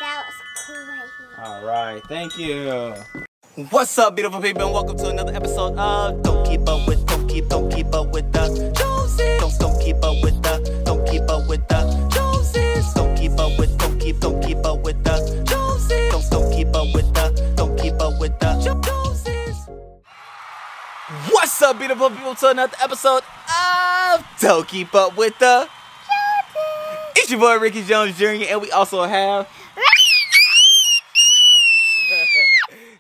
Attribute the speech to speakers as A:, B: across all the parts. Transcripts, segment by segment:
A: that was cool right here.
B: All right, thank you.
C: What's up, beautiful people, and welcome to another episode of Don't Keep Up with the Joneses. Don't keep up with the Joneses. Don't keep up with the Joneses. Don't keep up with the Joneses. Don't keep up with the Joneses. What's up, beautiful people, to another episode of Don't Keep Up with the Joneses. It's your boy Ricky Jones Jr. and we also have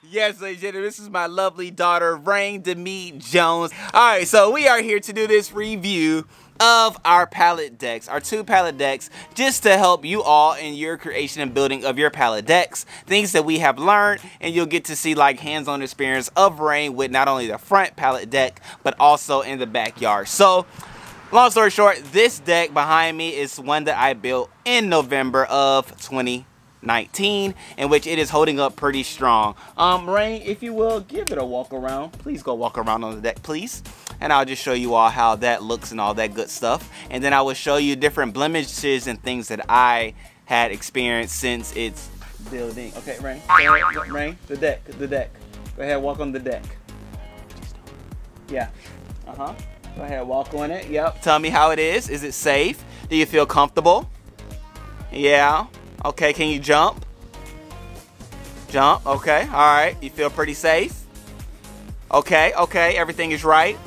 C: yes, ladies and gentlemen, this is my lovely daughter, Rain Demi Jones. Alright, so we are here to do this review of our pallet decks, our 2 pallet decks, just to help you all in your creation and building of your pallet decks. Things that we have learned, and you'll get to see like hands-on experience of Rain with not only the front pallet deck, but also in the backyard. So, long story short, this deck behind me is one that I built in November of 2019, in which it is holding up pretty strong. Rain, if you will, give it a walk around. Please go walk around on the deck, please. And I'll just show you all how that looks and all that good stuff. And then I will show you different blemishes and things that I had experienced since its building. Okay, Rain, Rain, the deck. Go ahead, walk on the deck. Yeah, Go ahead, walk on it. Yep. Tell me how it is. Is it safe? Do you feel comfortable? Yeah. Okay, can you jump? Jump, okay, all right. You feel pretty safe? Okay, everything is right.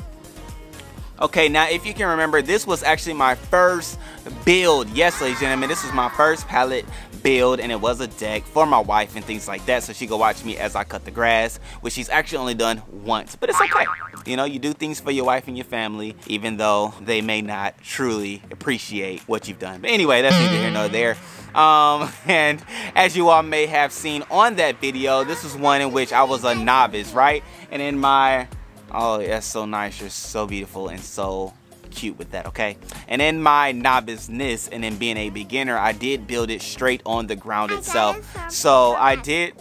C: Okay, now if you can remember, this was actually my first build. Yes, ladies and gentlemen, this was my first pallet build, and it was a deck for my wife and things like that, so she could watch me as I cut the grass, which she's actually only done once, but it's okay. You know, you do things for your wife and your family, even though they may not truly appreciate what you've done. But anyway, that's neither here nor there. And as you all may have seen on that video, this was one in which I was a novice, right? And in my, oh, that's so nice, you're so beautiful and so cute with that, okay? And in my noviceness and in being a beginner, I did build it straight on the ground itself. So I did,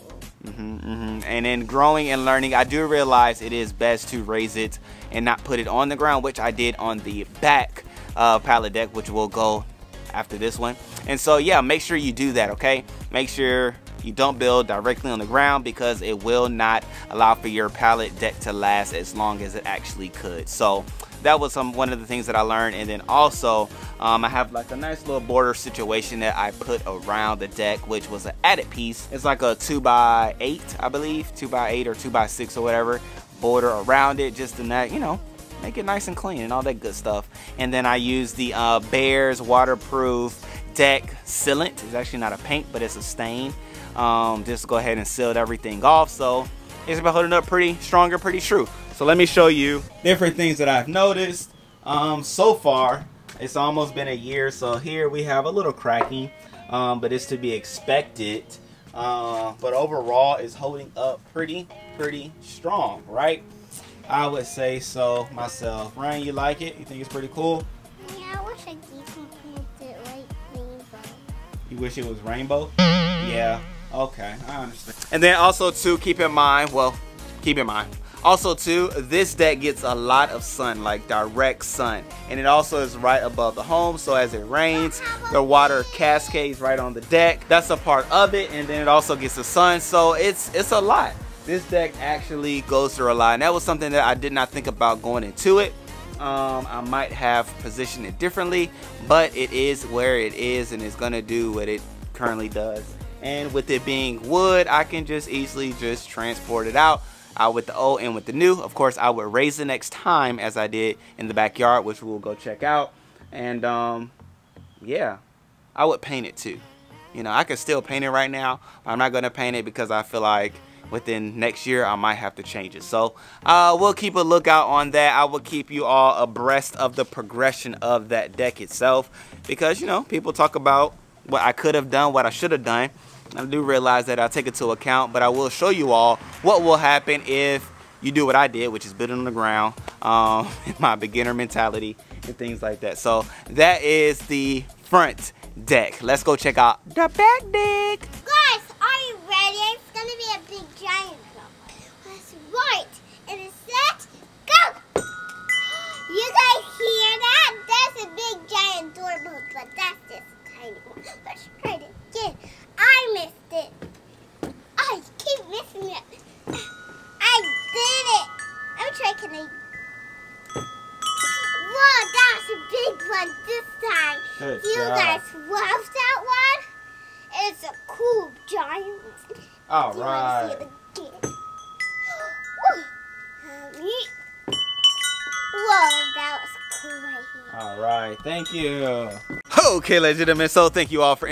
C: and in growing and learning, I do realize it is best to raise it and not put it on the ground, which I did on the back pallet deck, which will go after this one. And so yeah, make sure you do that, okay? Make sure you don't build directly on the ground, because it will not allow for your pallet deck to last as long as it actually could. So that was one of the things that I learned. And then also I have like a nice little border situation that I put around the deck, which was an added piece. It's like a 2x8, I believe, 2x8 or 2x6 or whatever, border around it, just in that, you know, make it nice and clean and all that good stuff. And then I use the Bears waterproof deck sealant. It's actually not a paint, but it's a stain. Just go ahead and seal everything off, so it's been holding up pretty strong and pretty true. So let me show you different things that I've noticed. So far, it's almost been a year, so here we have a little cracking, but it's to be expected. But overall, it's holding up pretty strong, right? I would say so myself. Ryan, you like it? You think it's pretty cool?
A: Yeah, I wish I decompacted it like rainbow.
B: You wish it was rainbow? Yeah. Okay, I understand. And then also too, keep in mind, also too, this deck gets a lot of sun, like direct sun, and it also is right above the home, so as it rains, the water cascades right on the deck. That's a part of it, and then it also gets the sun, so it's a lot. This deck actually goes through a lot, and that was something that I did not think about going into it. I might have positioned it differently, but it is where it is, and it's gonna do what it currently does. And with it being wood, I can just easily just transport it out with the old and with the new. Of course, I would raise the next time as I did in the backyard, which we'll go check out. And yeah, I would paint it too. You know, I could still paint it right now, but I'm not gonna paint it because I feel like within next year I might have to change it. So we'll keep a lookout on that. I will keep you all abreast of the progression of that deck itself, because you know, people talk about what I could have done, what I should have done. I do realize that I'll take it into account, but I will show you all what will happen if you do what I did, which is build it on the ground, my beginner mentality and things like that. So that is the front deck. Let's go check out the back deck.
A: Guys, are you ready? It's gonna be a big giant dog. That's right. And it's set, go! You guys hear that? That's a big giant doorbell, but that's just a tiny one. Let's try it again. I missed Ooh, giant.
B: All
A: Do you
B: right.
A: want to see it again? Whoa, that was cool right here.
B: All right, thank you. Okay, ladies and gentlemen, so thank you all for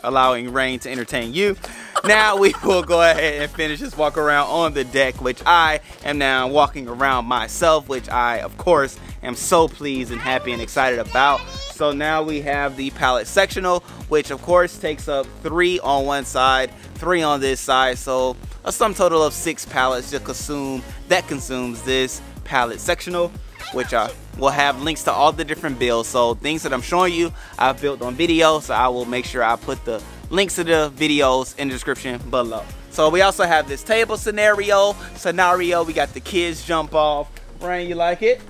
B: allowing Rain to entertain you. Now we will go ahead and finish this walk around on the deck, which I am now walking around myself, which I, of course, am so pleased and happy and excited about. So now we have the pallet sectional, which of course takes up 3 on one side, 3 on this side. So a sum total of 6 pallets to consumes this pallet sectional, which will have links to all the different builds. So things that I'm showing you, I've built on video, so I will make sure I put the links to the videos in the description below. So we also have this table scenario. We got the kids jump off. Rain, you like it?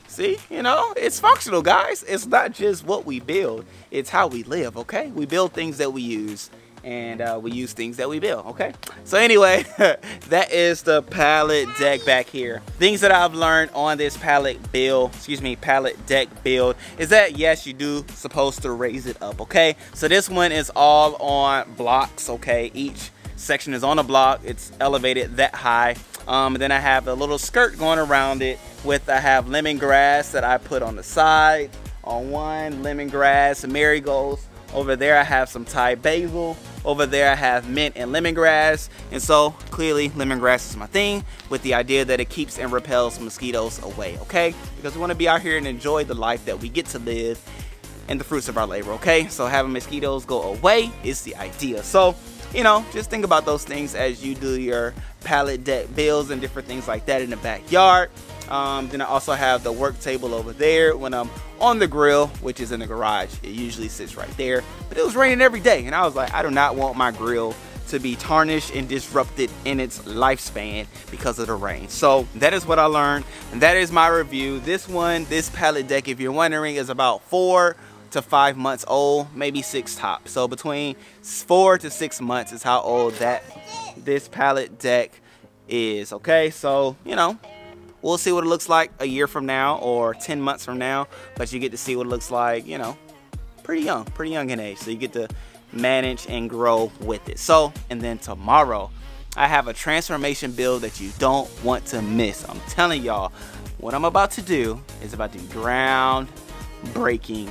B: See, you know, it's functional, guys. It's not just what we build, it's how we live, okay? We build things that we use, and we use things that we build, okay? So anyway, that is the pallet deck back here. Things that I've learned on this pallet deck build is that yes, you do supposed to raise it up, okay? So this one is all on blocks, okay? Each section is on a block, it's elevated that high. Then I have a little skirt going around it I have lemongrass that I put on the side. On one, lemongrass, marigolds. Over there I have some Thai basil. Over there I have mint and lemongrass. And so clearly lemongrass is my thing, with the idea that it keeps and repels mosquitoes away, okay? Because we want to be out here and enjoy the life that we get to live and the fruits of our labor, okay? So having mosquitoes go away is the idea. So, you know, just think about those things as you do your pallet deck builds and different things like that in the backyard. Then I also have the work table over there when I'm on the grill, which is in the garage. It usually sits right there, but it was raining every day, and I was like, I do not want my grill to be tarnished and disrupted in its lifespan because of the rain. So that is what I learned, and that is my review. This pallet deck, if you're wondering, is about 4 to 5 months old, maybe 6 tops. So between 4 to 6 months is how old this pallet deck is, okay? So, you know, we'll see what it looks like a year from now or 10 months from now, but you get to see what it looks like, you know, pretty young in age. So you get to manage and grow with it. So, and then tomorrow I have a transformation build that you don't want to miss. I'm telling y'all, what I'm about to do is about to be groundbreaking,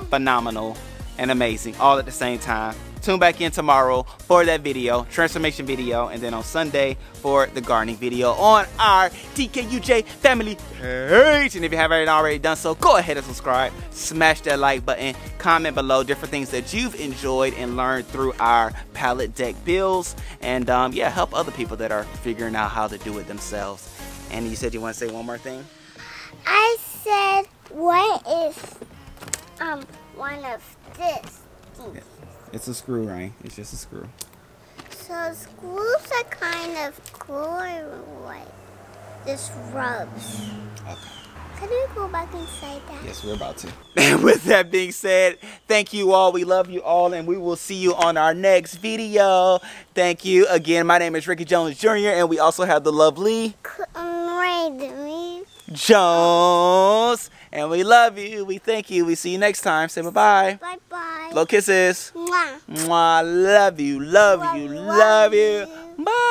B: phenomenal, and amazing all at the same time. Tune back in tomorrow for that video, transformation video, and then on Sunday for the gardening video on our DKUJ family page. And if you haven't already done so, go ahead and subscribe, smash that like button, comment below different things that you've enjoyed and learned through our pallet deck builds, and yeah, help other people that are figuring out how to do it themselves. And you said you want to say one more thing?
A: I said, what is one of this thing?
B: It's a screw, right? It's just a screw.
A: So screws are kind of cool, or what? This rubs.
B: Okay.
A: Can we go back inside that?
B: Yes, we're about to. And with that being said, thank you all. We love you all, and we will see you on our next video. Thank you again. My name is Ricky Jones Jr., and we also have the lovely Jones. And we love you. We thank you. We see you next time. Say bye-bye.
A: Bye-bye.
B: Little kisses.
A: Mwah.
B: Mwah. Love you. Love you. Love you. Bye.